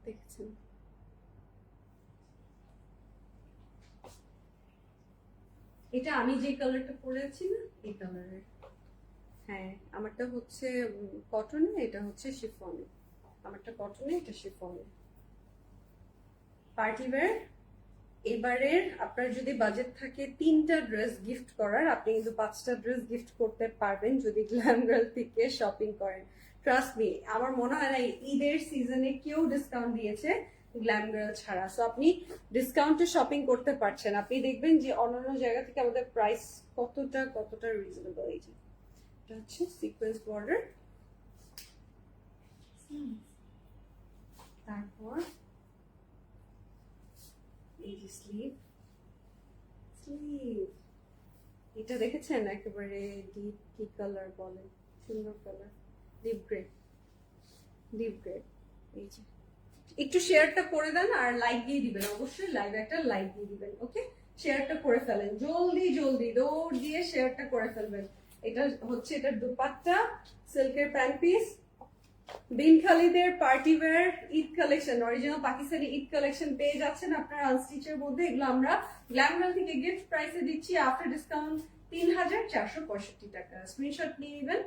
দেখছেন এটা আমি যে কালারটা পরেছি না এই কালারের। হ্যাঁ আমারটা হচ্ছে কটনে, এটা হচ্ছে শিফনে। আমারটা কটনে, এটা শিফনে। Party wear. এবারের আপনার যদি বাজেট থাকে 3টা ড্রেস গিফট করার, আপনি কিন্তু 5টা ড্রেস গিফট করতে পারবেন যদি গ্ল্যাম গার্ল থেকে শপিং করেন। ট্রাস্ট মি, আমার মনে হয় না ঈদের সিজনে কেউ ডিসকাউন্ট দিয়েছে গ্ল্যাম গার্ল ছাড়া। সো আপনি ডিসকাউন্টে শপিং করতে পারছেন। আপনি দেখবেন যে অন্যান্য জায়গা থেকে আমাদের প্রাইস কতটা রিজনেবল। এই যে এটা হচ্ছে সিকোয়েন্স বর্ডার, তারপর এই যে স্লিভ। এটা দেখেছেন একেবারে ডিপ কি কালার বলে, সুন্দর কালার, ডিপ গ্রে। এই যে একটু শেয়ারটা করে দেন আর লাইক দিয়ে দিবেন, অবশ্যই লাইভে একটা লাইক দিয়ে দিবেন। ওকে, শেয়ারটা করে ফেলেন, জলদি দৌড় দিয়ে শেয়ারটা করে ফেলবেন। এটা হচ্ছে এটার দুপাট্টা, সিল্কের প্যান্ট পিস। বিন খালিদের party wear Eid collection, original Pakistani Eid collection পেয়ে যাচ্ছেন আপনারা আনস্টিচের মধ্যে। এগুলো আমরা গ্ল্যাম গার্ল থেকে গিফট প্রাইসে দিচ্ছি আফটার ডিসকাউন্ট 3465 টাকা। স্ক্রিনশট নিয়ে নেবেন।